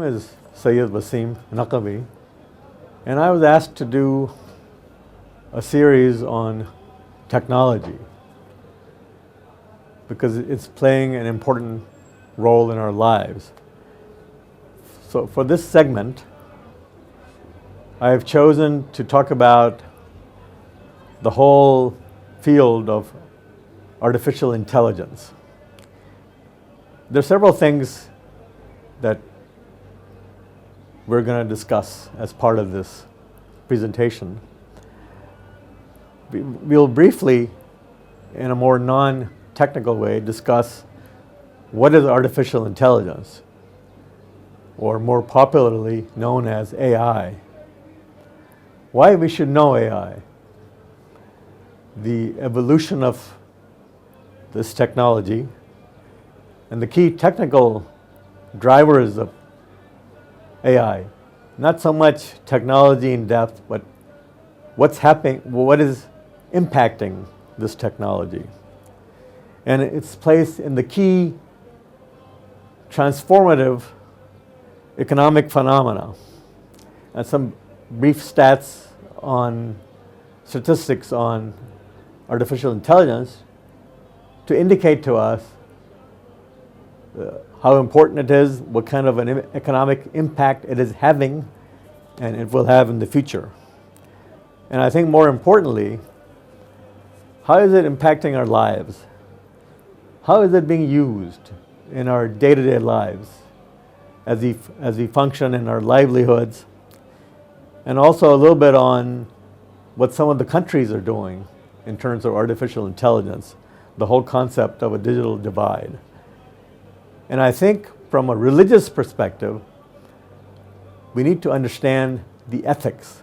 is Sayed Naqhavi, and I was asked to do a series on technology because it's playing an important role in our lives. So for this segment, I have chosen to talk about the whole field of artificial intelligence. There are several things that we're going to discuss as part of this presentation. We'll briefly, in a more non-technical way, discuss what is artificial intelligence, or more popularly known as AI. Why we should know AI, the evolution of this technology, and the key technical drivers of AI. Not so much technology in depth, but what's happening, what is impacting this technology, and its place in the key transformative economic phenomena, and some brief statistics on artificial intelligence to indicate to us how important it is, what kind of an economic impact it is having, and it will have in the future. And I think more importantly, how is it impacting our lives? How is it being used in our day-to-day lives as we function in our livelihoods? And also a little bit on what some of the countries are doing in terms of artificial intelligence, the whole concept of a digital divide. And I think from a religious perspective, we need to understand the ethics,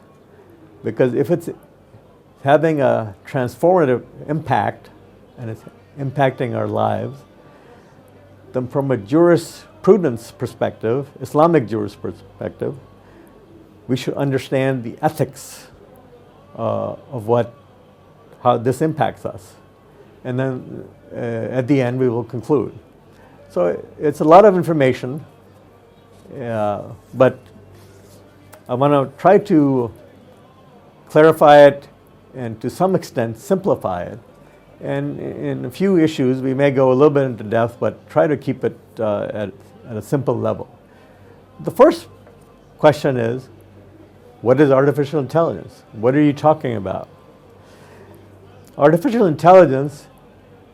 because if it's having a transformative impact and it's impacting our lives, then from a jurisprudence perspective, Islamic jurisprudence perspective, we should understand the ethics of how this impacts us. And then at the end, we will conclude. So it's a lot of information, but I want to try to clarify it and to some extent simplify it. And in a few issues, we may go a little bit into depth, but try to keep it at a simple level. The first question is, what is artificial intelligence? What are you talking about? Artificial intelligence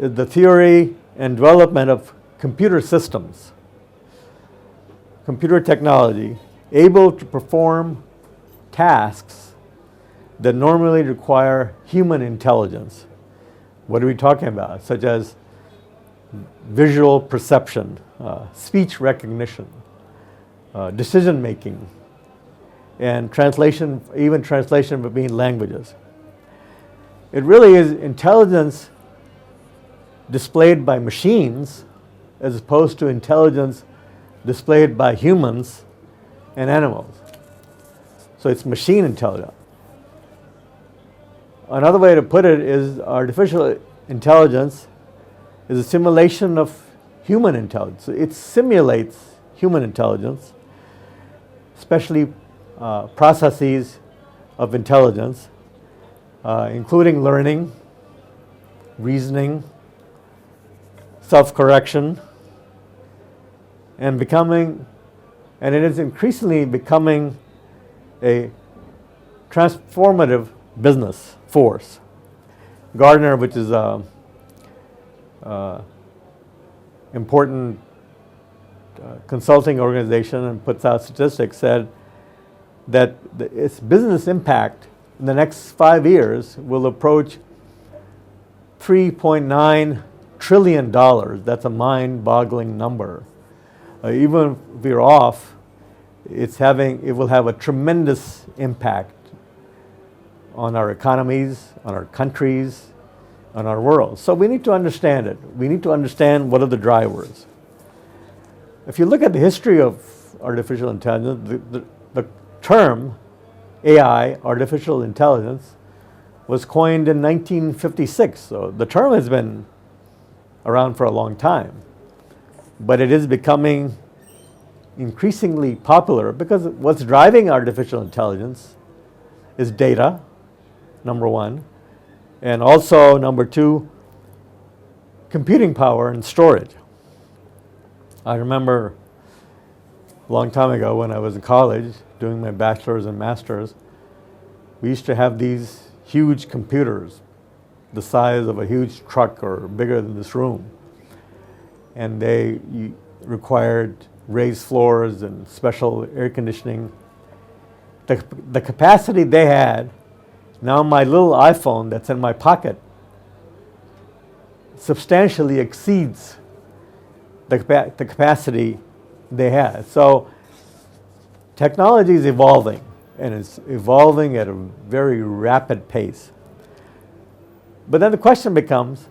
is the theory and development of computer systems, computer technology, able to perform tasks that normally require human intelligence. What are we talking about? Such as visual perception, speech recognition, decision making, and translation, even translation between languages. It really is intelligence displayed by machines as opposed to intelligence displayed by humans and animals. So it's machine intelligence. Another way to put it is artificial intelligence is a simulation of human intelligence. So it simulates human intelligence, especially processes of intelligence, including learning, reasoning, self-correction, and it is increasingly becoming a transformative business force. Gartner, which is an important consulting organization and puts out statistics, said that its business impact in the next 5 years will approach $3.9 trillion. That's a mind-boggling number. Even if we're off, it will have a tremendous impact on our economies, on our countries, on our world. So we need to understand it. We need to understand what are the drivers. If you look at the history of artificial intelligence, the term AI, artificial intelligence, was coined in 1956. So the term has been around for a long time, but it is becoming increasingly popular because what's driving artificial intelligence is data, number one, and also, number two, computing power and storage. I remember a long time ago when I was in college doing my bachelor's and master's, we used to have these huge computers, the size of a huge truck or bigger than this room. And they required raised floors and special air conditioning. The capacity they had, now my little iPhone that's in my pocket substantially exceeds the capacity they had. So technology is evolving, and it's evolving at a very rapid pace. But then the question becomes,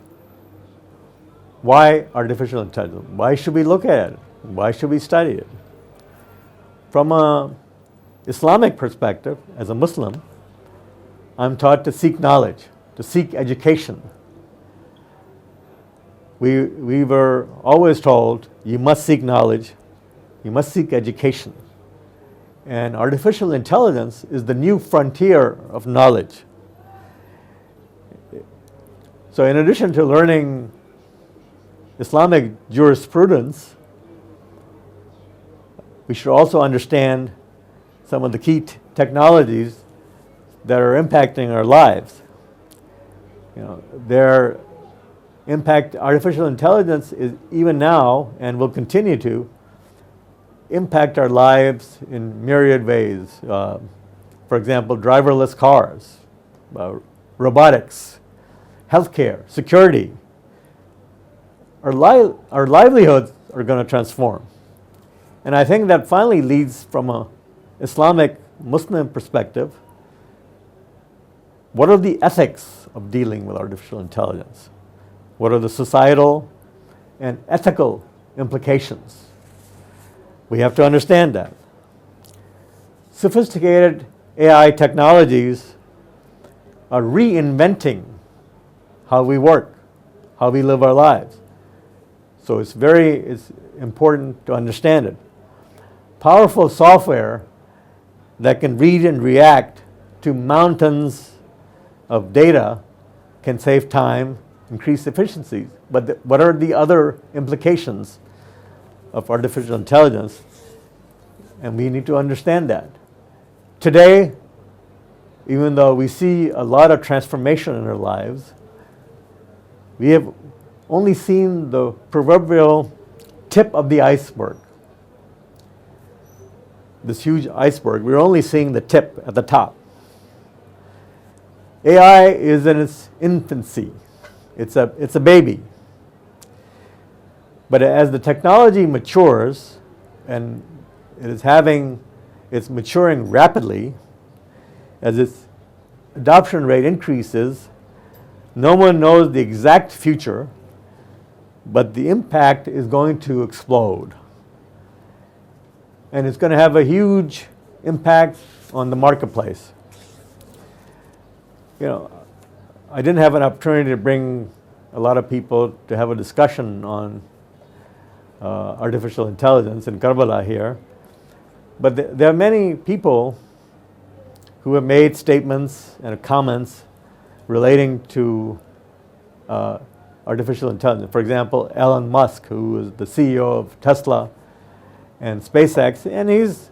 why artificial intelligence? Why should we look at it? Why should we study it? From an Islamic perspective, as a Muslim, I'm taught to seek knowledge, to seek education. We were always told, you must seek knowledge, you must seek education. And artificial intelligence is the new frontier of knowledge. So in addition to learning Islamic jurisprudence, we should also understand some of the key technologies that are impacting our lives. Their impact, artificial intelligence is even now and will continue to impact our lives in myriad ways. For example, driverless cars, robotics, healthcare, security. Our livelihoods are going to transform. And I think that finally leads from an Islamic Muslim perspective, what are the ethics of dealing with artificial intelligence? What are the societal and ethical implications? We have to understand that. Sophisticated AI technologies are reinventing how we work, how we live our lives. So it's important to understand it. Powerful software that can read and react to mountains of data can save time, increase efficiencies. But what are the other implications of artificial intelligence? And we need to understand that. Today, even though we see a lot of transformation in our lives, we have only seen the proverbial tip of the iceberg. This huge iceberg, we're only seeing the tip at the top. AI is in its infancy. It's a baby. But as the technology matures, and it's maturing rapidly, as its adoption rate increases, no one knows the exact future, but the impact is going to explode. And it's going to have a huge impact on the marketplace. I didn't have an opportunity to bring a lot of people to have a discussion on artificial intelligence in Karbala here, but there are many people who have made statements and comments relating to artificial intelligence. For example, Elon Musk, who is the CEO of Tesla and SpaceX, and he's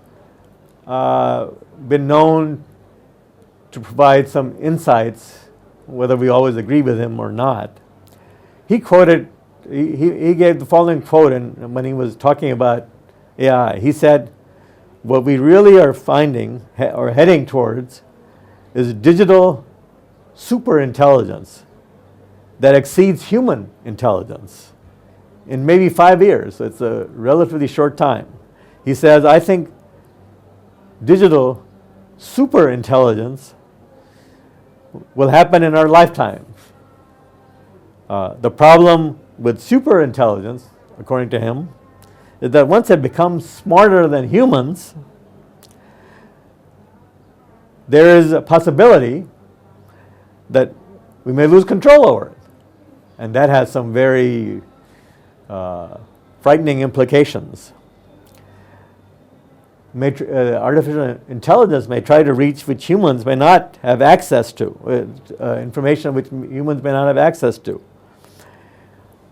been known to provide some insights, whether we always agree with him or not. He gave the following quote when he was talking about AI. He said, what we really are finding or heading towards is digital superintelligence that exceeds human intelligence in maybe 5 years. It's a relatively short time. He says, I think digital superintelligence will happen in our lifetime. The problem with superintelligence, according to him, is that once it becomes smarter than humans, there is a possibility that we may lose control over it. And that has some very frightening implications. artificial intelligence may try to reach which humans may not have access to, information which humans may not have access to.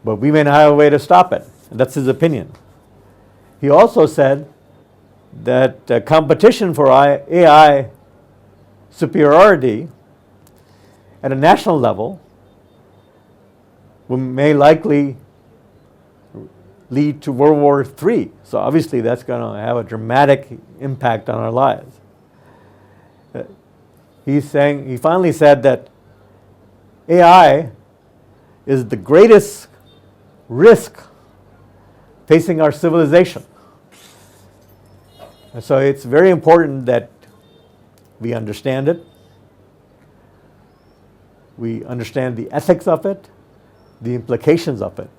But we may not have a way to stop it. And that's his opinion. He also said that competition for AI superiority at a national level may likely lead to World War III. So obviously that's going to have a dramatic impact on our lives. He finally said that AI is the greatest risk facing our civilization. And so it's very important that we understand it. We understand the ethics of it, the implications of it.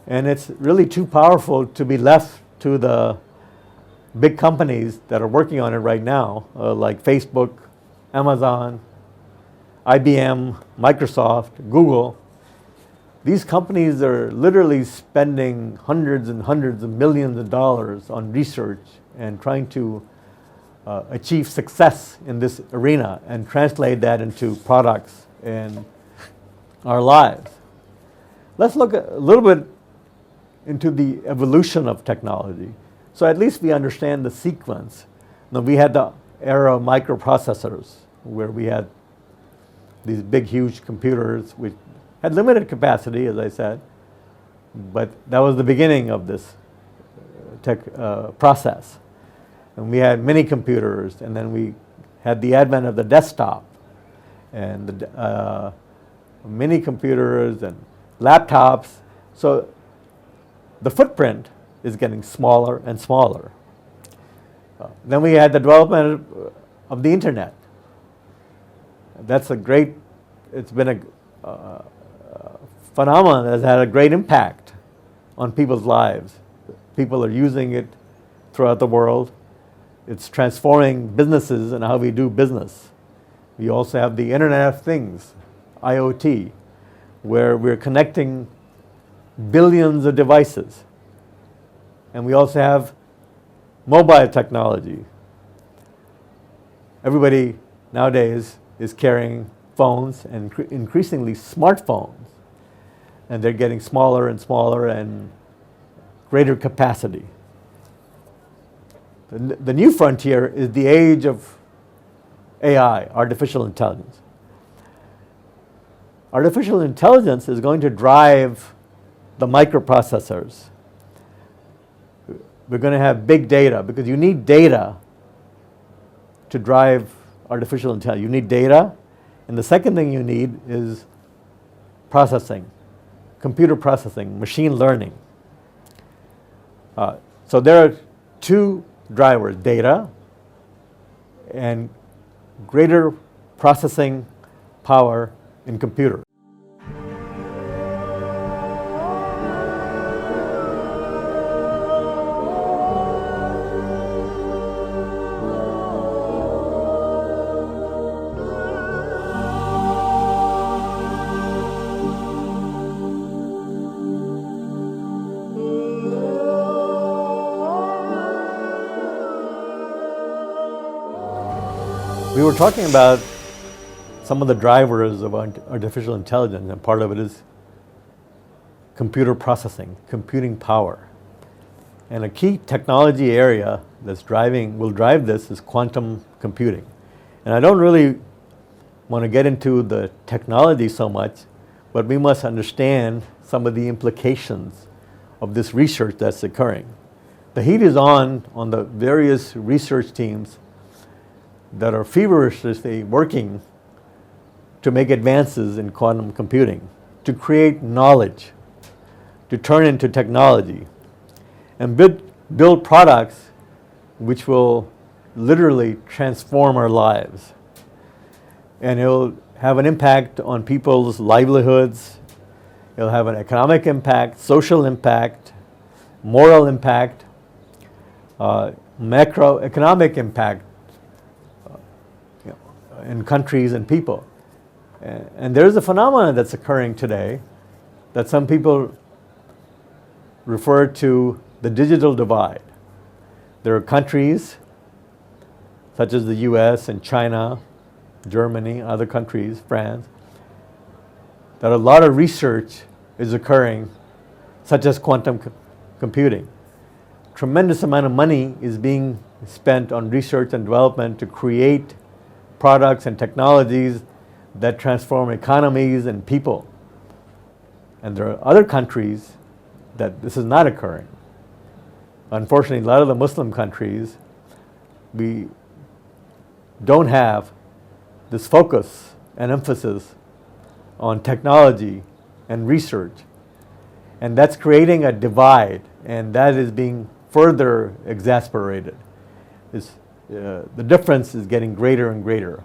And it's really too powerful to be left to the big companies that are working on it right now, like Facebook, Amazon, IBM, Microsoft, Google. These companies are literally spending hundreds and hundreds of millions of dollars on research and trying to achieve success in this arena and translate that into products in our lives. Let's look a little bit into the evolution of technology. So at least we understand the sequence. Now, we had the era of microprocessors where we had these big, huge computers which had limited capacity, as I said, but that was the beginning of this process. And we had mini computers, and then we had the advent of the desktop, and the mini computers and laptops. So the footprint is getting smaller and smaller. Then we had the development of the internet. That's it's been a phenomenon that has had a great impact on people's lives. People are using it throughout the world. It's transforming businesses and how we do business. We also have the Internet of Things, IoT, where we're connecting billions of devices. And we also have mobile technology. Everybody nowadays is carrying phones, and increasingly smartphones. And they're getting smaller and smaller and greater capacity. The new frontier is the age of AI, artificial intelligence. Artificial intelligence is going to drive the microprocessors. We're going to have big data, because you need data to drive artificial intelligence. You need data, and the second thing you need is processing, computer processing, machine learning. So there are two drivers: data and greater processing power in computers. We were talking about some of the drivers of artificial intelligence, and part of it is computer processing, computing power. And a key technology area will drive this is quantum computing. And I don't really want to get into the technology so much, but we must understand some of the implications of this research that's occurring. The heat is on the various research teams that are feverishly working to make advances in quantum computing, to create knowledge, to turn into technology, and build products which will literally transform our lives. And it'll have an impact on people's livelihoods. It'll have an economic impact, social impact, moral impact, macroeconomic impact in countries and people. And there's a phenomenon that's occurring today that some people refer to the digital divide, There are countries such as the US and China, Germany, other countries, France, that a lot of research is occurring, such as quantum computing. Tremendous amount of money is being spent on research and development to create products and technologies that transform economies and people. And there are other countries that this is not occurring. Unfortunately, a lot of the Muslim countries, we don't have this focus and emphasis on technology and research. And that's creating a divide, and that is being further exacerbated. The difference is getting greater and greater.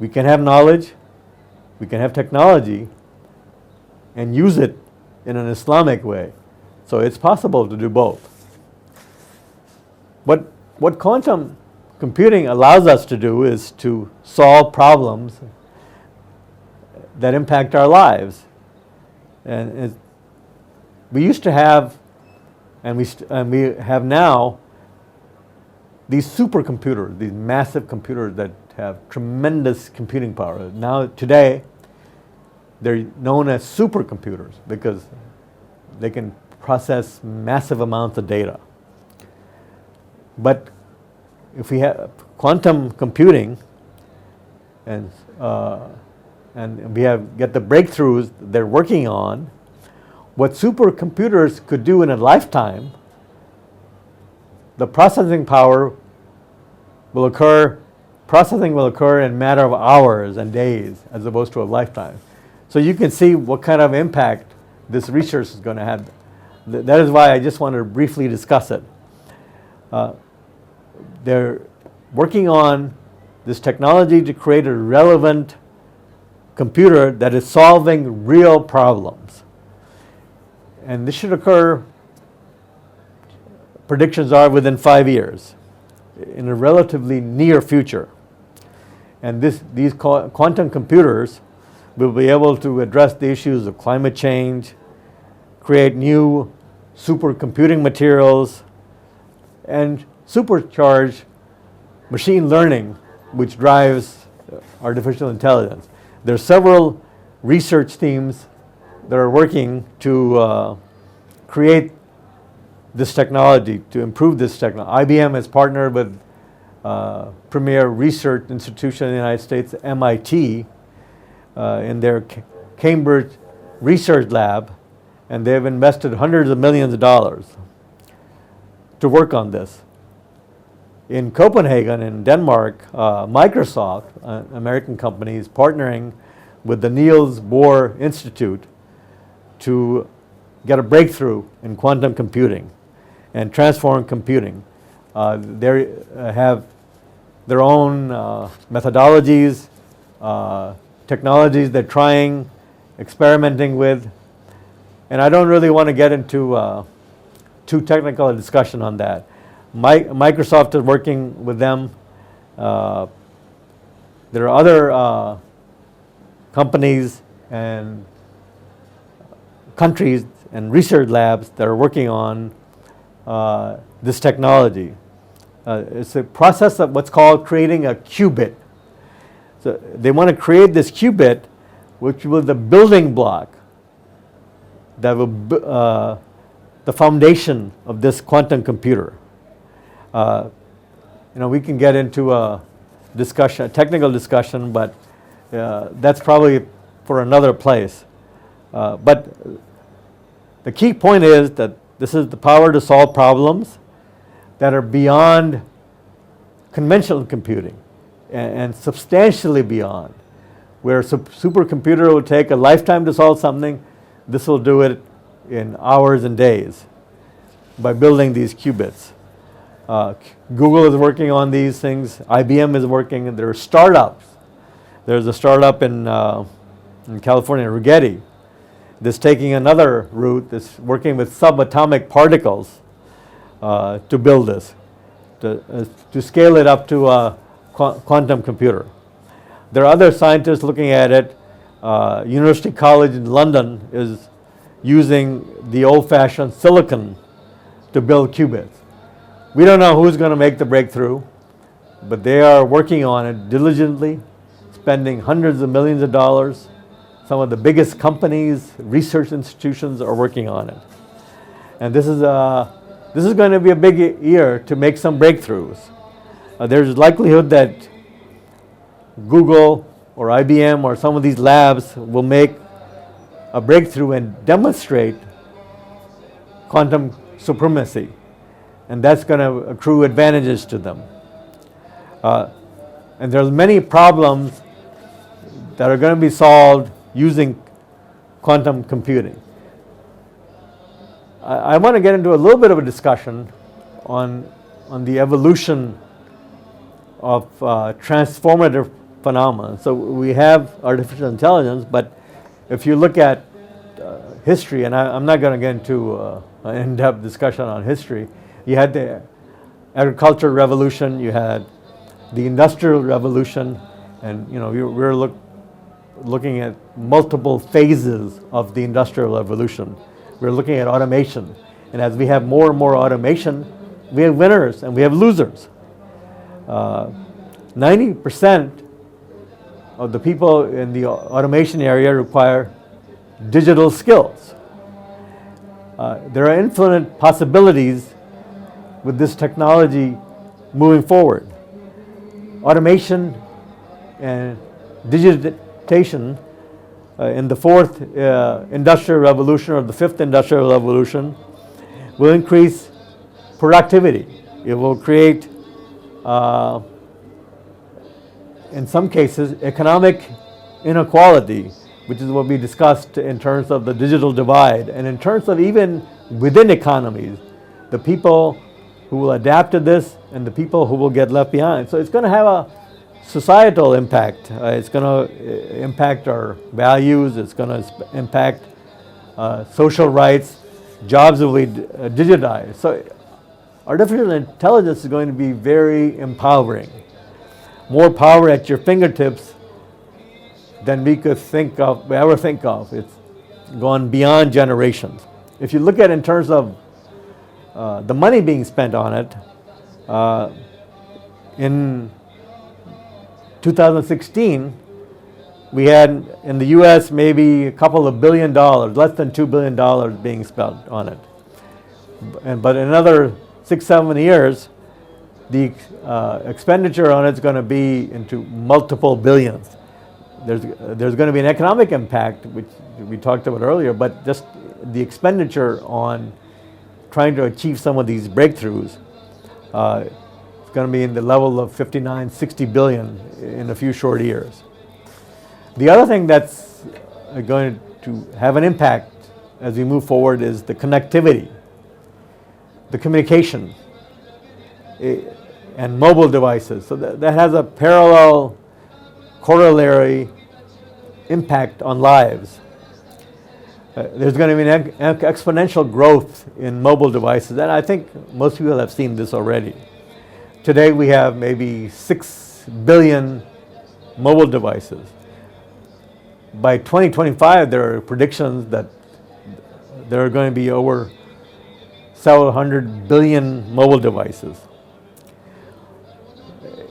We can have knowledge, we can have technology, and use it in an Islamic way. So it's possible to do both. What quantum computing allows us to do is to solve problems that impact our lives. And we used to have, and we have now, these supercomputers, these massive computers that have tremendous computing power. Now, today, they're known as supercomputers because they can process massive amounts of data. But if we have quantum computing and we get the breakthroughs they're working on, what supercomputers could do in a lifetime, the processing will occur in a matter of hours and days as opposed to a lifetime. So you can see what kind of impact this research is going to have. That is why I just want to briefly discuss it. They're working on this technology to create a relevant computer that is solving real problems. And this should occur, predictions are, within 5 years, in a relatively near future. And these quantum computers will be able to address the issues of climate change, create new supercomputing materials, and supercharge machine learning, which drives artificial intelligence. There are several research teams that are working to create this technology, to improve this technology. IBM has partnered with premier research institution in the United States, MIT, in their Cambridge research lab, and they've invested hundreds of millions of dollars to work on this. In Copenhagen, in Denmark, Microsoft, an American company, is partnering with the Niels Bohr Institute to get a breakthrough in quantum computing and transform computing. They have their own methodologies, technologies they're trying, experimenting with, and I don't really want to get into too technical a discussion on that. Microsoft is working with them. There are other companies and countries and research labs that are working on this technology. It's a process of what's called creating a qubit. So they want to create this qubit, which will be the building block that will the foundation of this quantum computer. We can get into a discussion, a technical discussion, but that's probably for another place. But the key point is that this is the power to solve problems that are beyond conventional computing and substantially beyond. Where a supercomputer will take a lifetime to solve something, this will do it in hours and days by building these qubits. Google is working on these things. IBM is working, and there are startups. There's a startup in California, Rigetti, that's taking another route, that's working with subatomic particles to build this, to scale it up to a quantum computer. There are other scientists looking at it. University College in London is using the old-fashioned silicon to build qubits. We don't know who's going to make the breakthrough, but they are working on it diligently, spending hundreds of millions of dollars. Some of the biggest companies, research institutions are working on it. And this is going to be a big year to make some breakthroughs. There's likelihood that Google or IBM or some of these labs will make a breakthrough and demonstrate quantum supremacy. And that's going to accrue advantages to them. And there's many problems that are going to be solved using quantum computing. I want to get into a little bit of a discussion on the evolution of transformative phenomena. So we have artificial intelligence, but if you look at history, and I'm not going to get into an in-depth discussion on history, you had the agricultural revolution, you had the industrial revolution, and we're looking at multiple phases of the industrial revolution. We're looking at automation, and as we have more and more automation, we have winners and we have losers. 90% of the people in the automation area require digital skills. There are infinite possibilities with this technology moving forward. Automation and digitization in the fourth industrial revolution or the fifth industrial revolution will increase productivity. It will create, in some cases, economic inequality, which is what we discussed in terms of the digital divide. And in terms of even within economies, the people who will adapt to this and the people who will get left behind. So it's going to have a societal impact. It's going to impact our values. It's going to impact social rights. Jobs will be digitized. So artificial intelligence is going to be very empowering. More power at your fingertips than we could ever think of. It's gone beyond generations. If you look at it in terms of the money being spent on it, in 2016, we had in the US maybe a couple of $1 billion, less than $2 billion being spent on it. But in another 6-7 years, the expenditure on it is going to be into multiple billions. There's going to be an economic impact, which we talked about earlier, but just the expenditure on trying to achieve some of these breakthroughs is going to be in the level of 59-60 billion in a few short years. The other thing that's going to have an impact as we move forward is the connectivity, the communication, and mobile devices. So that has a parallel, corollary impact on lives. There's going to be an exponential growth in mobile devices, and I think most people have seen this already. Today we have maybe 6 billion mobile devices. By 2025, there are predictions that there are going to be over several hundred billion mobile devices.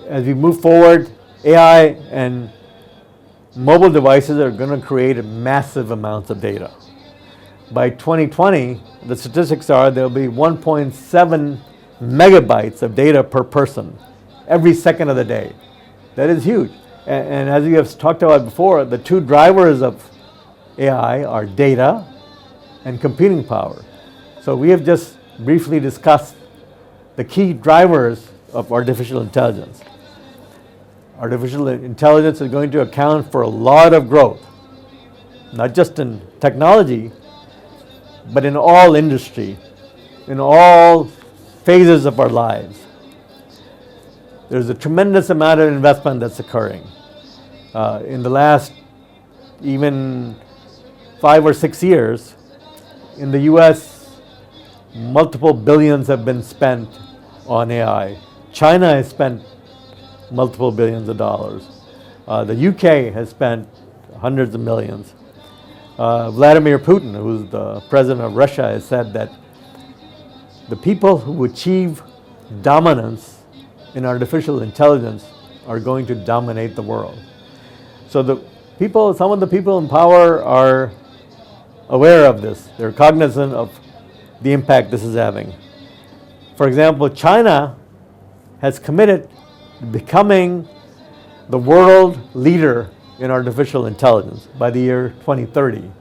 As we move forward, AI and mobile devices are going to create massive amounts of data. By 2020, the statistics are there will be 1.7 megabytes of data per person every second of the day. That is huge. And as we have talked about before, the two drivers of AI are data and computing power. So we have just briefly discussed the key drivers of artificial intelligence. Artificial intelligence is going to account for a lot of growth, not just in technology, but in all industry, in all phases of our lives. There's a tremendous amount of investment that's occurring. In the last even 5 or 6 years, in the US, multiple billions have been spent on AI. China has spent multiple billions of dollars. The UK has spent hundreds of millions. Vladimir Putin, who's the president of Russia, has said that the people who achieve dominance in artificial intelligence are going to dominate the world. So some of the people in power are aware of this. They're cognizant of the impact this is having. For example, China has committed to becoming the world leader in artificial intelligence by the year 2030.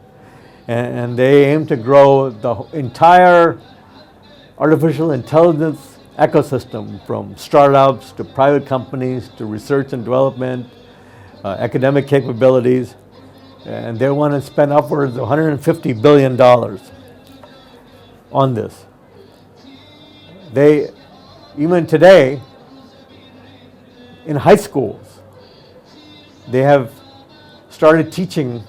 And they aim to grow the entire artificial intelligence ecosystem, from startups to private companies to research and development, academic capabilities, and they want to spend upwards of $150 billion on this. They, even today, in high schools, they have started teaching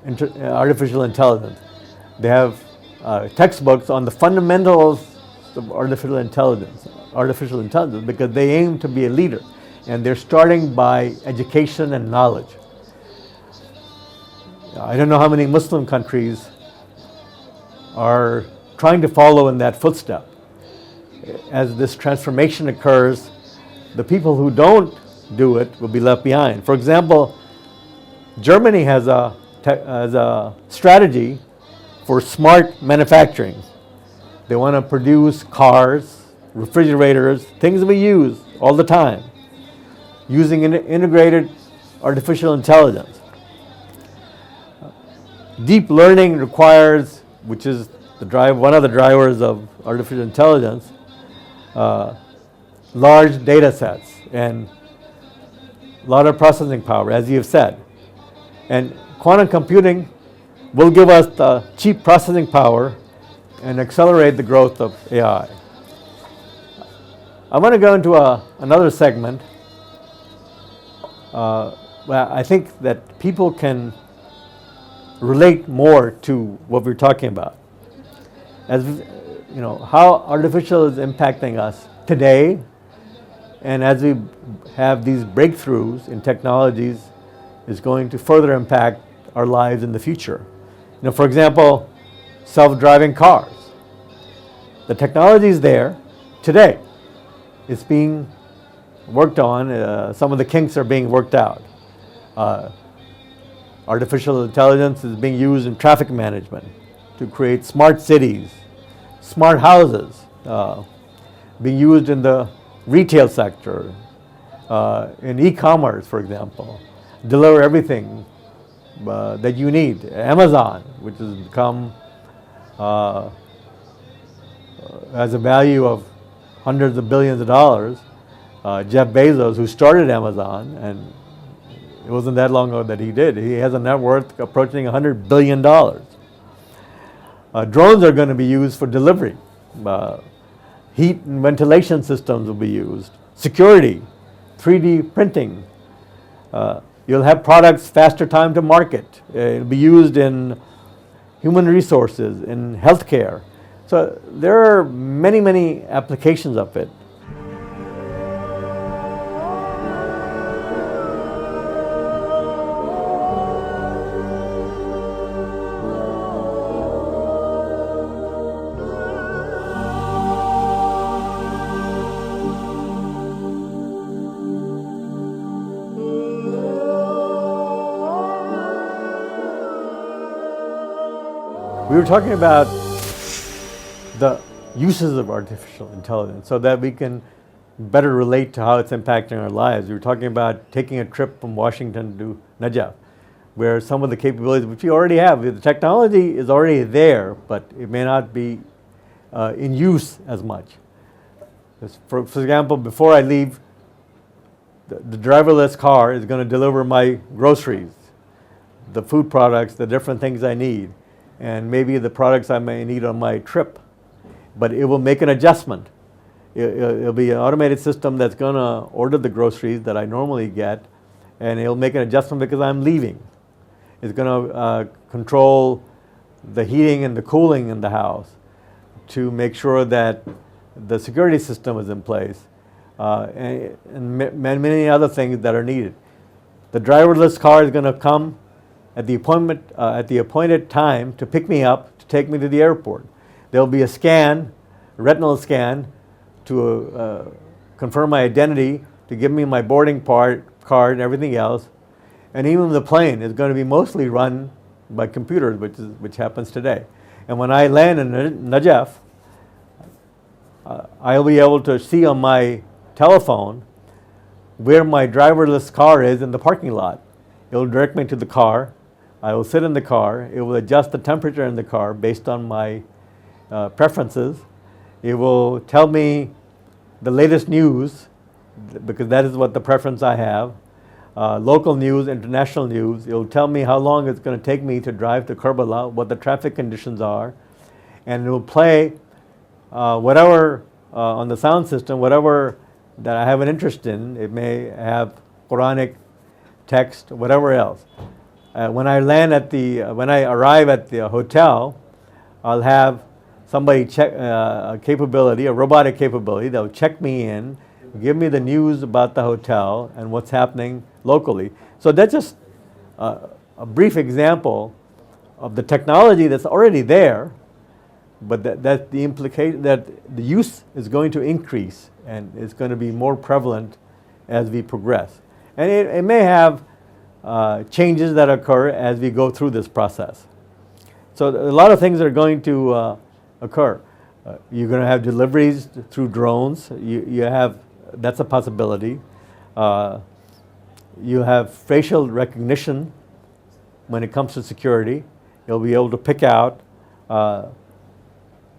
artificial intelligence. They have textbooks on the fundamentals of artificial intelligence, because they aim to be a leader, and they're starting by education and knowledge. I don't know how many Muslim countries are trying to follow in that footstep. As this transformation occurs, the people who don't do it will be left behind. For example, Germany has a strategy for smart manufacturing. They want to produce cars, refrigerators, things that we use all the time, using integrated artificial intelligence. Deep learning requires, which is one of the drivers of artificial intelligence, large data sets and a lot of processing power, as you have said. And quantum computing will give us the cheap processing power and accelerate the growth of AI. I want to go into another segment where I think that people can relate more to what we're talking about. As you know, how artificial is impacting us today, and as we have these breakthroughs in technologies, is going to further impact our lives in the future. You know, for example, self-driving cars. The technology is there today. It's being worked on. Some of the kinks are being worked out. Artificial intelligence is being used in traffic management to create smart cities, smart houses, being used in the retail sector, in e-commerce, for example, deliver everything that you need. Amazon, which has become, has a value of hundreds of billions of dollars. Jeff Bezos, who started Amazon, and it wasn't that long ago that he did. He has a net worth approaching $100 billion. Drones are going to be used for delivery. Heat and ventilation systems will be used. Security, 3D printing. You'll have products faster time to market. It'll be used in human resources, in healthcare. So there are many, many applications of it. We were talking about the uses of artificial intelligence so that we can better relate to how it's impacting our lives. We were talking about taking a trip from Washington to Najaf, where some of the capabilities, which we already have, the technology is already there, but it may not be in use as much. For example, before I leave, the driverless car is going to deliver my groceries, the food products, the different things I need, and maybe the products I may need on my trip. But it will make an adjustment. It'll be an automated system that's going to order the groceries that I normally get, and it'll make an adjustment because I'm leaving. It's going to control the heating and the cooling in the house to make sure that the security system is in place, and many other things that are needed. The driverless car is going to come at the appointed time to pick me up, to take me to the airport. There'll be a scan, a retinal scan, to confirm my identity, to give me my boarding card and everything else. And even the plane is going to be mostly run by computers, which happens today. And when I land in Najaf, I'll be able to see on my telephone where my driverless car is in the parking lot. It will direct me to the car. I will sit in the car. It will adjust the temperature in the car based on my preferences. It will tell me the latest news, because that is what the preference I have. Local news, international news. It will tell me how long it's going to take me to drive to Karbala, what the traffic conditions are, and it will play whatever on the sound system, whatever that I have an interest in. It may have Quranic text, whatever else. When I arrive at the hotel, I'll have somebody check a capability, a robotic capability that will check me in, give me the news about the hotel and what's happening locally. So that's just a brief example of the technology that's already there, but that the implication that the use is going to increase and it's going to be more prevalent as we progress. And it may have changes that occur as we go through this process. So a lot of things are going to occur. You're going to have deliveries through drones. That's a possibility. You have facial recognition when it comes to security. You'll be able to pick out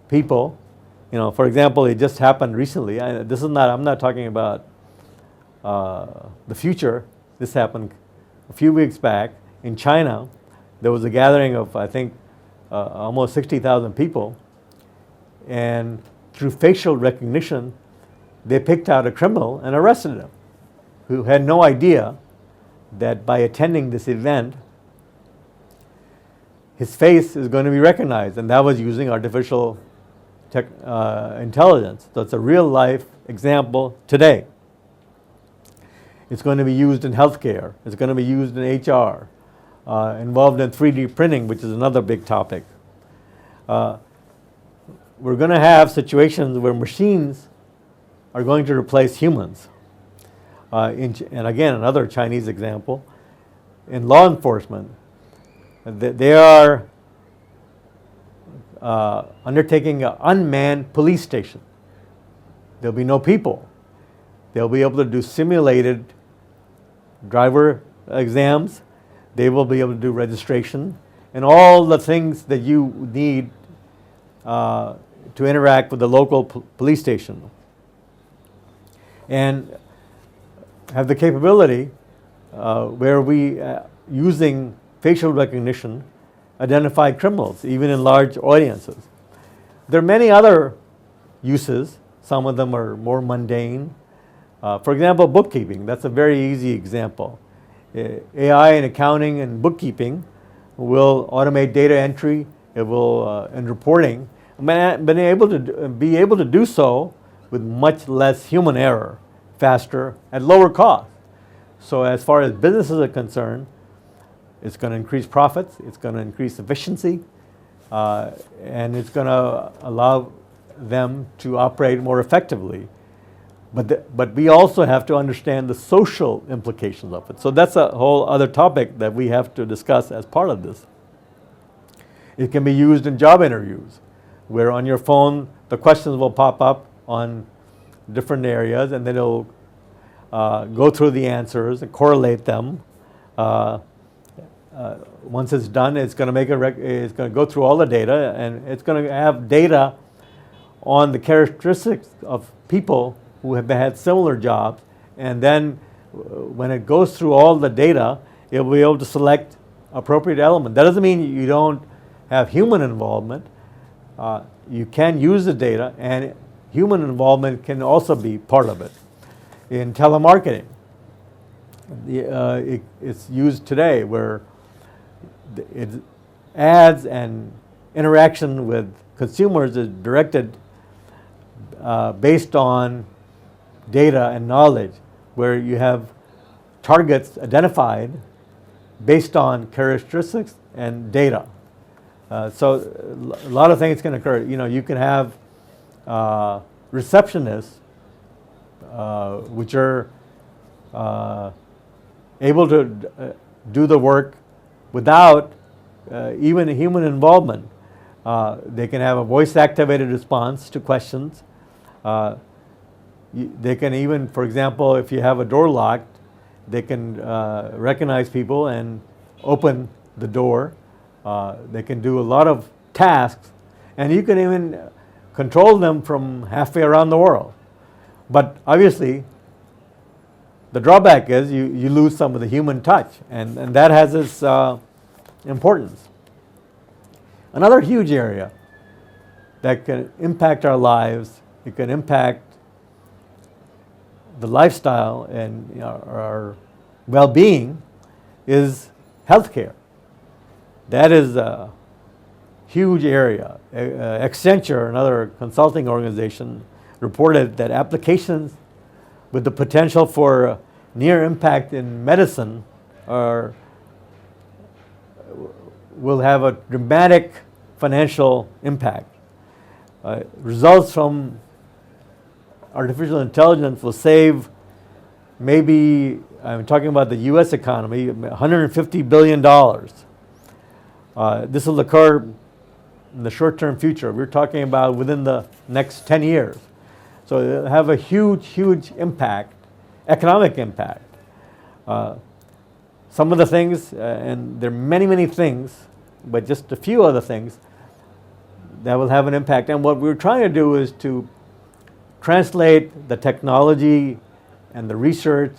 people. You know, for example, it just happened recently. I'm not talking about the future. This happened a few weeks back in China. There was a gathering of, I think, almost 60,000 people, and through facial recognition, they picked out a criminal and arrested him, who had no idea that by attending this event, his face is going to be recognized, and that was using artificial intelligence. So it's a real life example today. It's going to be used in healthcare. It's going to be used in HR, involved in 3D printing, which is another big topic. We're going to have situations where machines are going to replace humans. And again, another Chinese example, in law enforcement, they are undertaking an unmanned police station. There'll be no people. They'll be able to do simulated driver exams. They will be able to do registration and all the things that you need to interact with the local police station, and have the capability where we, using facial recognition, identify criminals, even in large audiences. There are many other uses. Some of them are more mundane. For example, bookkeeping. That's a very easy example. AI in accounting and bookkeeping will automate data entry. It will, and reporting, be able to do so with much less human error, faster, at lower cost. So as far as businesses are concerned, it's going to increase profits, it's going to increase efficiency, and it's going to allow them to operate more effectively. But we also have to understand the social implications of it. So that's a whole other topic that we have to discuss as part of this. It can be used in job interviews, where on your phone the questions will pop up on different areas, and then it'll go through the answers and correlate them. Once it's done, it's going to it's going to go through all the data, and it's going to have data on the characteristics of people who have had similar jobs, and then when it goes through all the data, it will be able to select appropriate element. That doesn't mean you don't have human involvement. You can use the data, and human involvement can also be part of it. In telemarketing, it's used today where ads and interaction with consumers is directed based on data and knowledge, where you have targets identified based on characteristics and data. So a lot of things can occur. You know, you can have receptionists, which are able to do the work without even human involvement. They can have a voice-activated response to questions. They can even, for example, if you have a door locked, they can recognize people and open the door. They can do a lot of tasks, and you can even control them from halfway around the world. But obviously, the drawback is you lose some of the human touch, and that has its importance. Another huge area that can impact our lives, it can impact the lifestyle and our well-being, is healthcare. That is a huge area. Accenture, another consulting organization, reported that applications with the potential for near impact in medicine will have a dramatic financial impact. Results from artificial intelligence will save maybe, I'm talking about the US economy, $150 billion. This will occur in the short-term future. We're talking about within the next 10 years. So it'll have a huge, huge impact, economic impact. Some of the things, and there are many, many things, but just a few other things that will have an impact. And what we're trying to do is to translate the technology and the research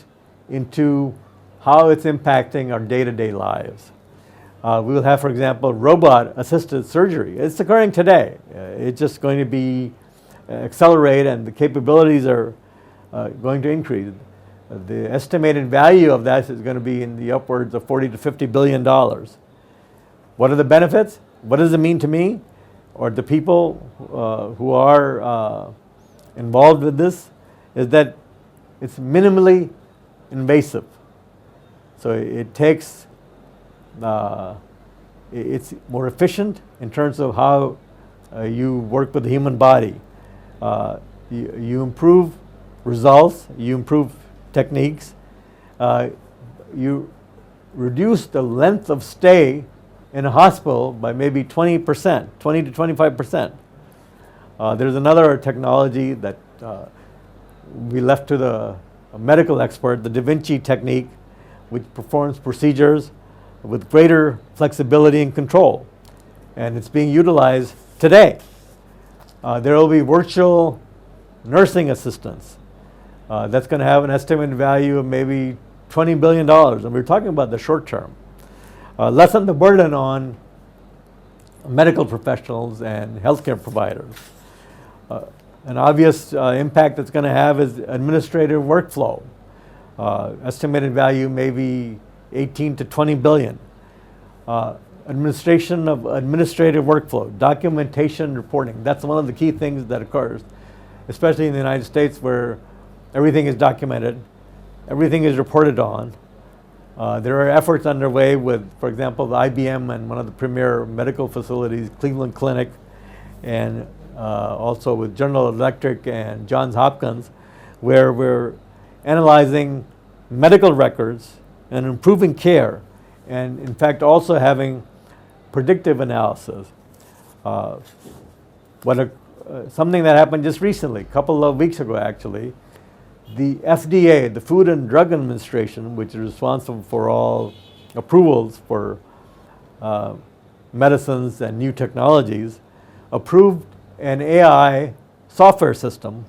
into how it's impacting our day-to-day lives. We will have, for example, robot-assisted surgery. It's occurring today. It's just going to be accelerate, and the capabilities are going to increase. The estimated value of that is going to be in the upwards of $40 to $50 billion. What are the benefits? What does it mean to me or the people who are involved with this? Is that it's minimally invasive. So it takes, it's more efficient in terms of how you work with the human body. You improve results, you improve techniques, you reduce the length of stay in a hospital by maybe 20%, 20 to 25%. There's another technology that we left to the medical expert, the Vinci Technique, which performs procedures with greater flexibility and control. And it's being utilized today. There will be virtual nursing assistants. That's going to have an estimated value of maybe $20 billion. And we're talking about the short term. Lessen the burden on medical professionals and healthcare providers. An obvious impact it's going to have is administrative workflow. Estimated value maybe 18 to 20 billion. Administration of administrative workflow, documentation, reporting. That's one of the key things that occurs, especially in the United States, where everything is documented, everything is reported on. There are efforts underway with, for example, the IBM and one of the premier medical facilities, Cleveland Clinic, and also with General Electric and Johns Hopkins, where we're analyzing medical records and improving care, and in fact also having predictive analysis. Something that happened just recently, a couple of weeks ago actually, the FDA, the Food and Drug Administration, which is responsible for all approvals for medicines and new technologies, approved an AI software system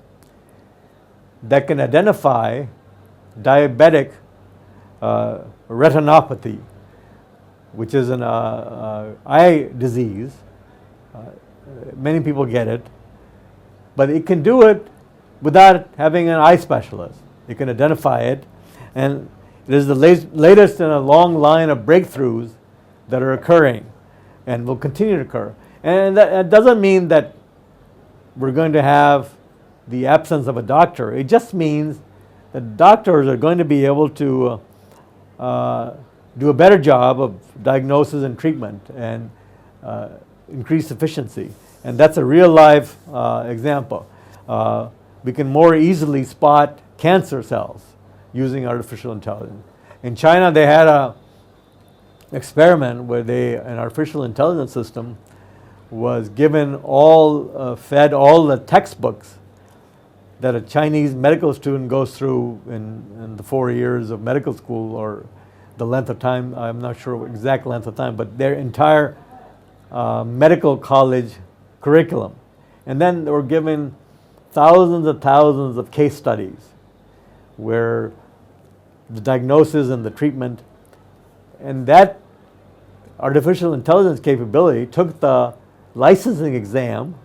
that can identify diabetic retinopathy, which is an eye disease. Many people get it, but it can do it without having an eye specialist. It can identify it, and it is the latest in a long line of breakthroughs that are occurring and will continue to occur. And that doesn't mean that we're going to have the absence of a doctor. It just means that doctors are going to be able to do a better job of diagnosis and treatment and increase efficiency. And that's a real life example. we can more easily spot cancer cells using artificial intelligence. In China, they had a experiment where an artificial intelligence system was given fed all the textbooks that a Chinese medical student goes through in the 4 years of medical school, or the length of time, I'm not sure what exact length of time, but their entire medical college curriculum. And then they were given thousands of case studies where the diagnosis and the treatment, and that artificial intelligence capability took the licensing exam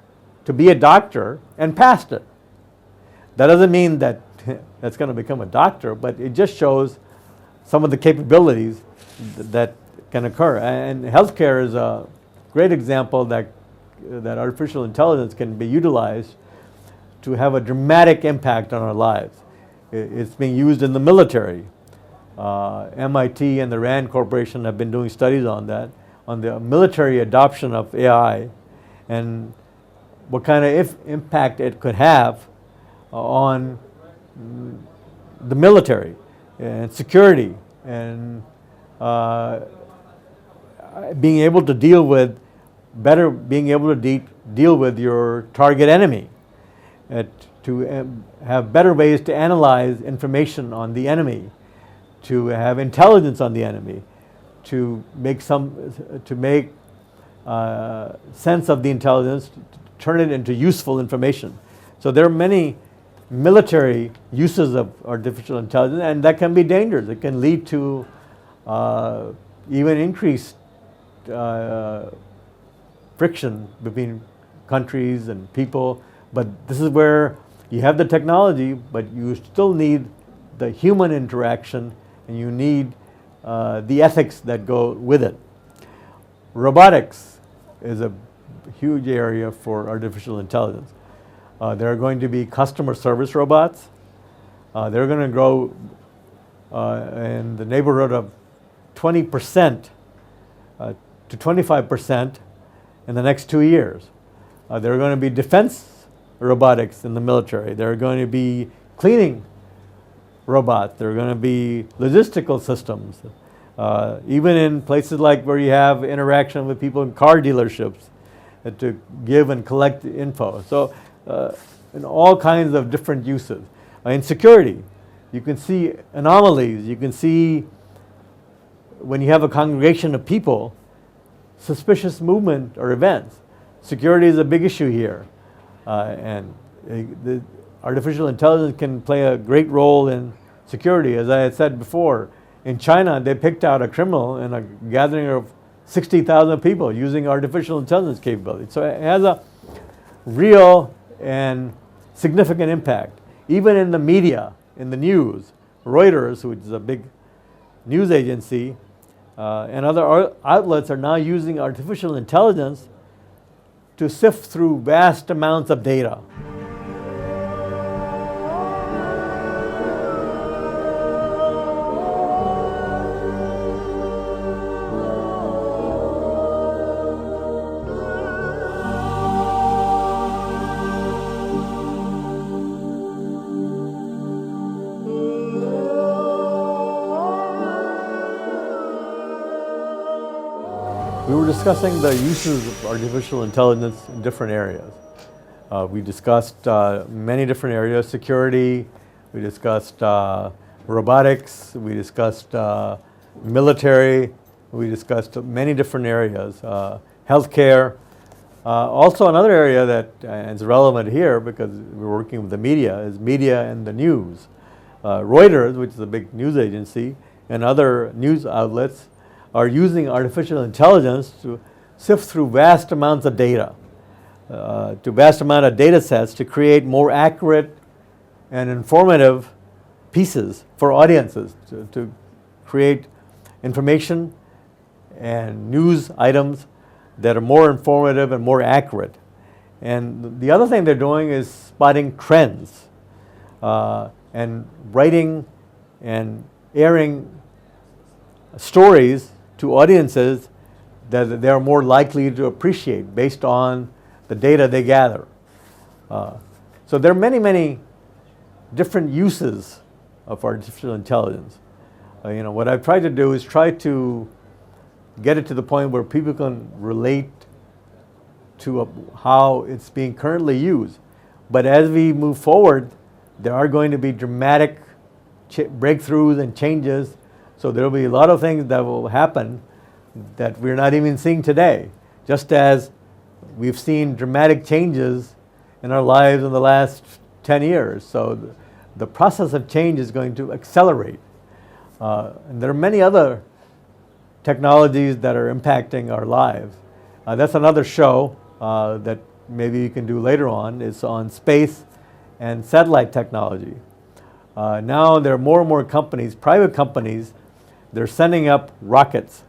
to be a doctor and passed it. That doesn't mean that that's going to become a doctor, but it just shows some of the capabilities that can occur. And healthcare is a great example that artificial intelligence can be utilized to have a dramatic impact on our lives. It's being used in the military. MIT and the RAND Corporation have been doing studies on that, on the military adoption of AI and what kind of impact it could have on the military and security and being able to deal with deal with your target enemy, to have better ways to analyze information on the enemy, to have intelligence on the enemy, to make sense of the intelligence, to turn it into useful information. So there are many military uses of artificial intelligence, and that can be dangerous. It can lead to even increased friction between countries and people. But this is where you have the technology, but you still need the human interaction, and you need the ethics that go with it. Robotics is a huge area for artificial intelligence. There are going to be customer service robots. They're going to grow in the neighborhood of 20% to 25% in the next 2 years. There are going to be defense robotics in the military. There are going to be cleaning robots. There are going to be logistical systems. Even in places like where you have interaction with people in car dealerships to give and collect info. So in all kinds of different uses. In security, you can see anomalies. You can see when you have a congregation of people, suspicious movement or events. Security is a big issue here. And the artificial intelligence can play a great role in security. As I had said before, in China, they picked out a criminal in a gathering of 60,000 people using artificial intelligence capability. So it has a real and significant impact. Even in the media, in the news, Reuters, which is a big news agency, and other outlets are now using artificial intelligence to sift through vast amounts of data. We were discussing the uses of artificial intelligence in different areas. We discussed many different areas: security, we discussed robotics, we discussed military, we discussed many different areas, healthcare. Also another area that is relevant here, because we're working with the media, is media and the news. Reuters, which is a big news agency, and other news outlets are using artificial intelligence to sift through vast amounts of data, to vast amount of data sets to create more accurate and informative pieces for audiences, to create information and news items that are more informative and more accurate. And the other thing they're doing is spotting trends and writing and airing stories to audiences that they are more likely to appreciate based on the data they gather. So So there are many, many different uses of artificial intelligence. What I've tried to do is try to get it to the point where people can relate to how it's being currently used. But as we move forward, there are going to be dramatic breakthroughs and changes. So there will be a lot of things that will happen that we're not even seeing today. Just as we've seen dramatic changes in our lives in the last 10 years. So the process of change is going to accelerate. And there are many other technologies that are impacting our lives. That's another show that maybe you can do later on. It's on space and satellite technology. Now there are more and more companies, private companies, they're sending up rockets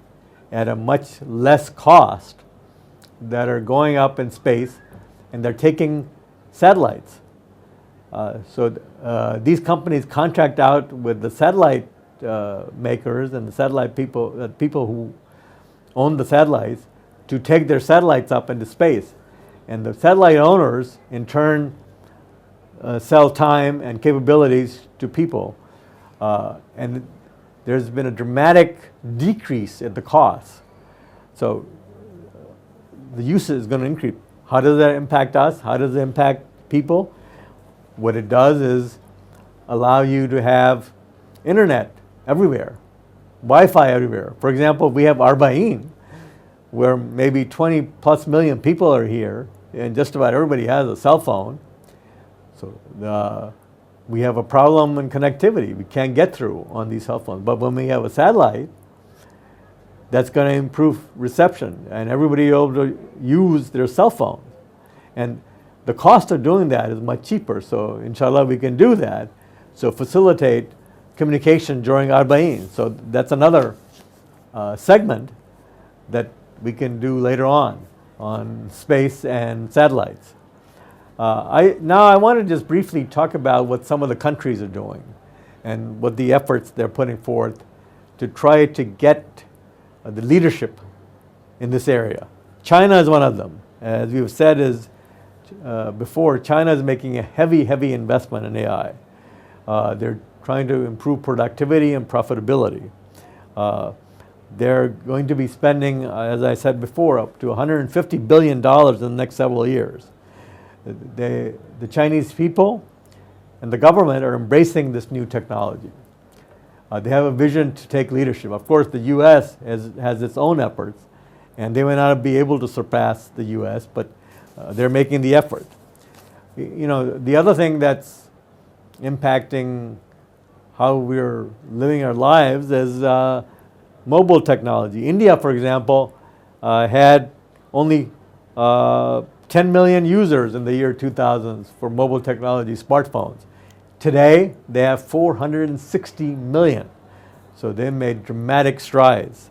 at a much less cost that are going up in space, and they're taking satellites. So these companies contract out with the satellite makers and the satellite people who own the satellites to take their satellites up into space. And the satellite owners, in turn, sell time and capabilities to people. And there's been a dramatic decrease in the cost. So the usage is going to increase. How does that impact us? How does it impact people? What it does is allow you to have internet everywhere, Wi-Fi everywhere. For example, we have Arba'in, where maybe 20 plus million people are here, and just about everybody has a cell phone. So we have a problem in connectivity. We can't get through on these cell phones. But when we have a satellite, that's going to improve reception, and everybody will be able to use their cell phone. And the cost of doing that is much cheaper. So inshallah, we can do that. So facilitate communication during Arba'in. So that's another segment that we can do later on space and satellites. Now I want to just briefly talk about what some of the countries are doing and what the efforts they're putting forth to try to get the leadership in this area. China is one of them. As we've said before, China is making a heavy investment in AI. They're trying to improve productivity and profitability. They're going to be spending, as I said before, up to $150 billion in the next several years. The Chinese people and the government are embracing this new technology. They have a vision to take leadership. Of course, the U.S. has its own efforts, and they may not be able to surpass the U.S., but they're making the effort. The other thing that's impacting how we're living our lives is mobile technology. India, for example, had only 10 million users in the year 2000 for mobile technology smartphones. Today, they have 460 million. So they made dramatic strides.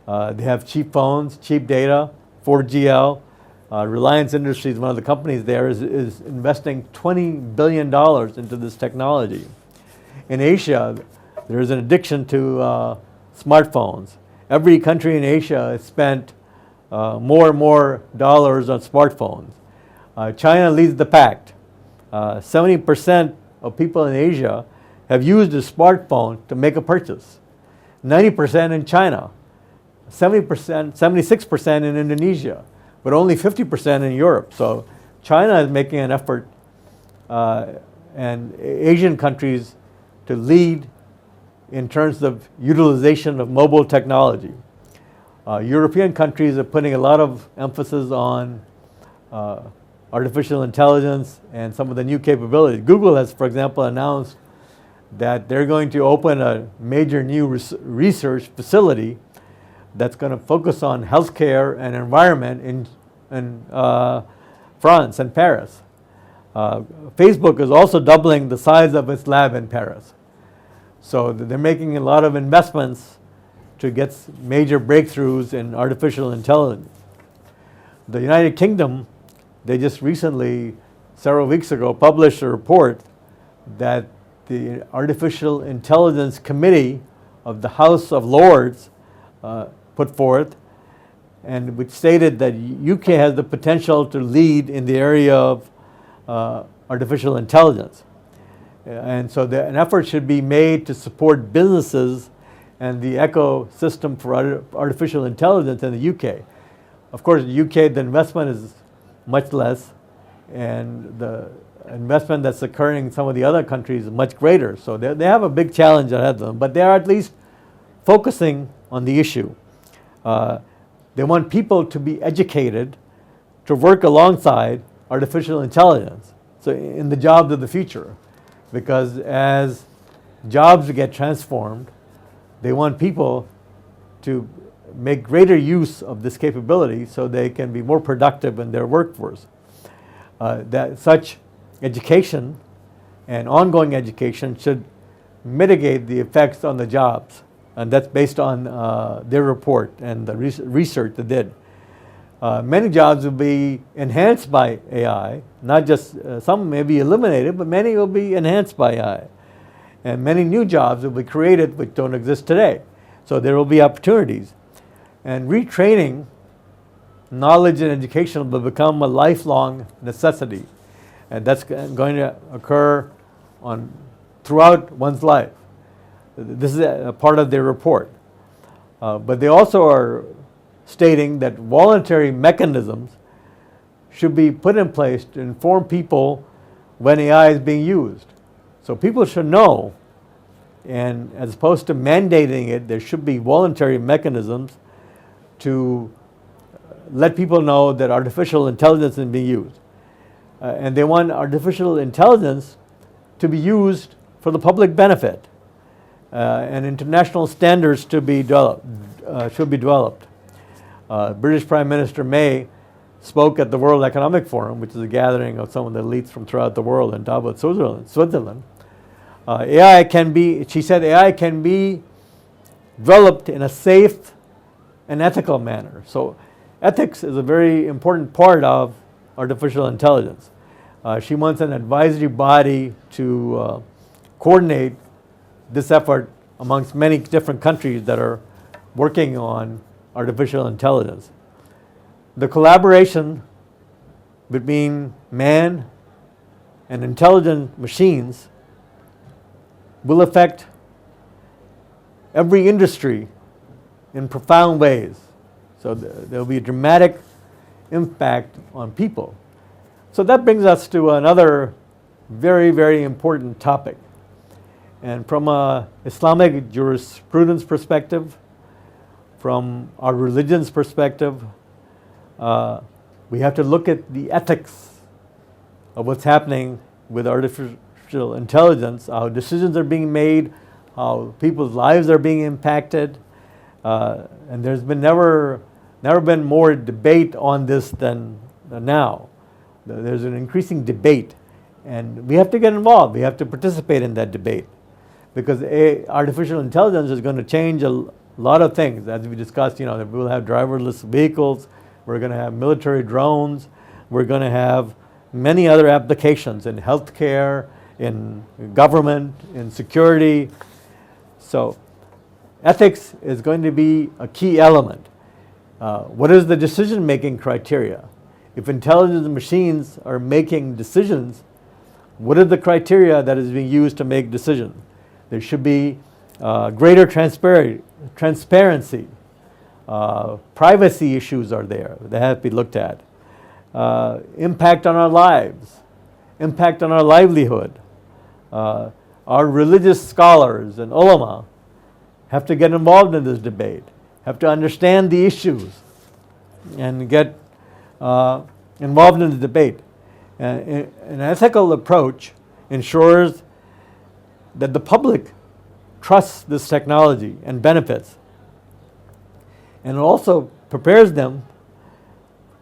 They have cheap phones, cheap data, 4GL. Reliance Industries, one of the companies there, is investing $20 billion into this technology. In Asia, there is an addiction to smartphones. Every country in Asia has spent more and more dollars on smartphones. China leads the pack. 70% of people in Asia have used a smartphone to make a purchase. 90% in China, 76% in Indonesia, but only 50% in Europe. So China is making an effort, and Asian countries to lead in terms of utilization of mobile technology. European countries are putting a lot of emphasis on artificial intelligence and some of the new capabilities. Google has, for example, announced that they're going to open a major new research facility that's going to focus on healthcare and environment in France and Paris. Facebook is also doubling the size of its lab in Paris. So they're making a lot of investments to get major breakthroughs in artificial intelligence. The United Kingdom, they just recently, several weeks ago, published a report that the Artificial Intelligence Committee of the House of Lords put forth, and which stated that UK has the potential to lead in the area of artificial intelligence. And so an effort should be made to support businesses and the ecosystem for artificial intelligence in the UK. Of course, in the UK, the investment is much less, and the investment that's occurring in some of the other countries is much greater. So they have a big challenge ahead of them, but they are at least focusing on the issue. They want people to be educated to work alongside artificial intelligence, so in the jobs of the future. Because as jobs get transformed, they want people to make greater use of this capability so they can be more productive in their workforce. That such education and ongoing education should mitigate the effects on the jobs. And that's based on their report and the research they did. Many jobs will be enhanced by AI, not just some may be eliminated, but many will be enhanced by AI. And many new jobs will be created which don't exist today. So there will be opportunities. And retraining knowledge and education will become a lifelong necessity. And that's going to occur throughout one's life. This is a part of their report. But they also are stating that voluntary mechanisms should be put in place to inform people when AI is being used. So people should know, and as opposed to mandating it, there should be voluntary mechanisms to let people know that artificial intelligence is being used. And they want artificial intelligence to be used for the public benefit, and international standards to be should be developed. British Prime Minister May spoke at the World Economic Forum, which is a gathering of some of the elites from throughout the world in Davos, Switzerland. She said AI can be developed in a safe and ethical manner. So ethics is a very important part of artificial intelligence. She wants an advisory body to coordinate this effort amongst many different countries that are working on artificial intelligence. The collaboration between man and intelligent machines will affect every industry in profound ways. So there will be a dramatic impact on people. So that brings us to another very, very important topic. And from an Islamic jurisprudence perspective, from our religion's perspective, we have to look at the ethics of what's happening with artificial intelligence, how decisions are being made, how people's lives are being impacted. And there's been never been more debate on this than now. There's an increasing debate, and we have to get involved. We have to participate in that debate, because artificial intelligence is going to change a lot of things. As we discussed, we'll have driverless vehicles, we're going to have military drones, we're going to have many other applications in healthcare, in government, in security. So ethics is going to be a key element. What is the decision-making criteria? If intelligent machines are making decisions, what are the criteria that is being used to make decisions? There should be greater transparency. Privacy issues are there. They have to be looked at. Impact on our lives, impact on our livelihood. Our religious scholars and ulama have to get involved in this debate, have to understand the issues and get involved in the debate. An ethical approach ensures that the public trusts this technology and benefits, and it also prepares them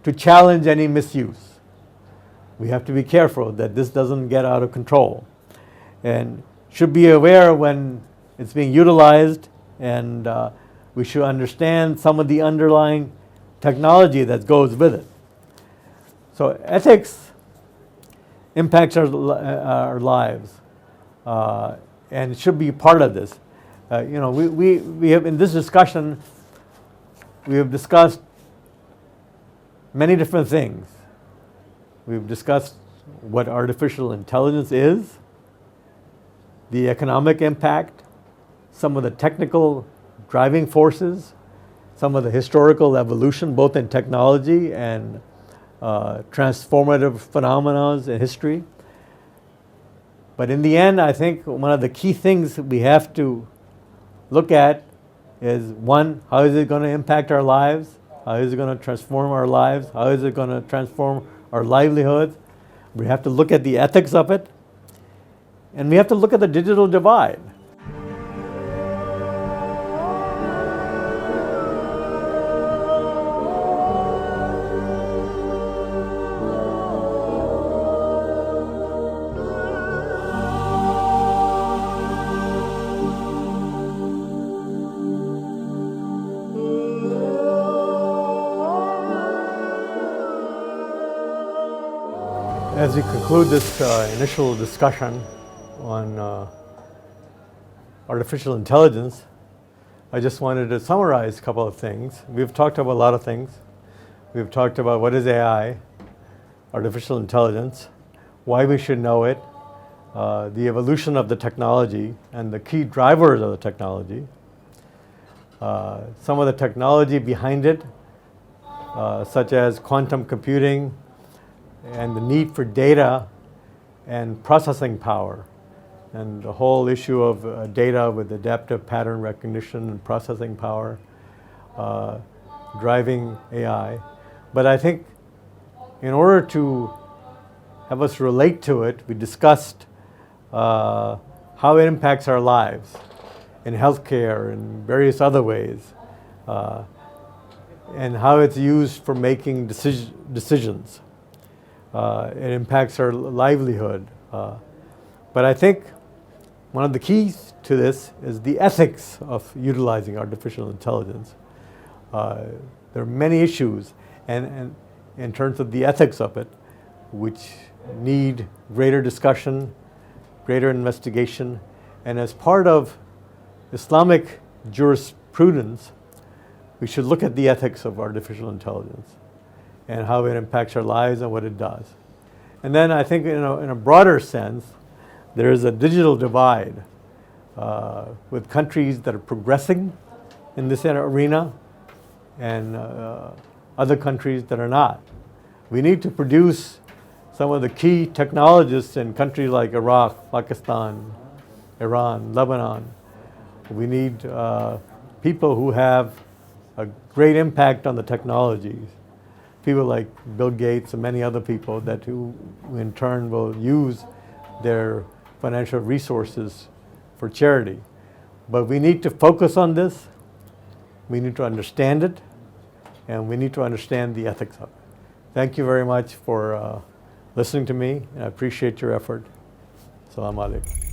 to challenge any misuse. We have to be careful that this doesn't get out of control, and should be aware when it's being utilized, and we should understand some of the underlying technology that goes with it. So ethics impacts our lives, and it should be part of this. We have, in this discussion, we have discussed many different things. We've discussed what artificial intelligence is, the economic impact, some of the technical driving forces, some of the historical evolution, both in technology and transformative phenomena in history. But in the end, I think one of the key things we have to look at is, one, how is it going to impact our lives? How is it going to transform our lives? How is it going to transform our livelihoods? We have to look at the ethics of it, and we have to look at the digital divide. As we conclude this initial discussion on artificial intelligence, I just wanted to summarize a couple of things. We've talked about a lot of things. We've talked about what is AI, artificial intelligence, why we should know it, the evolution of the technology and the key drivers of the technology, some of the technology behind it, such as quantum computing, and the need for data and processing power, and the whole issue of data with adaptive pattern recognition and processing power driving AI. But I think in order to have us relate to it, we discussed how it impacts our lives in healthcare and various other ways, and how it's used for making decisions. It impacts our livelihood. But I think one of the keys to this is the ethics of utilizing artificial intelligence. There are many issues, and in terms of the ethics of it, which need greater discussion, greater investigation, and as part of Islamic jurisprudence, we should look at the ethics of artificial intelligence and how it impacts our lives and what it does. And then I think in a broader sense, there is a digital divide with countries that are progressing in this arena and other countries that are not. We need to produce some of the key technologists in countries like Iraq, Pakistan, Iran, Lebanon. We need people who have a great impact on the technologies. People like Bill Gates and many other people that who in turn will use their financial resources for charity. But we need to focus on this, we need to understand it, and we need to understand the ethics of it. Thank you very much for listening to me, and I appreciate your effort. Assalamu alaikum.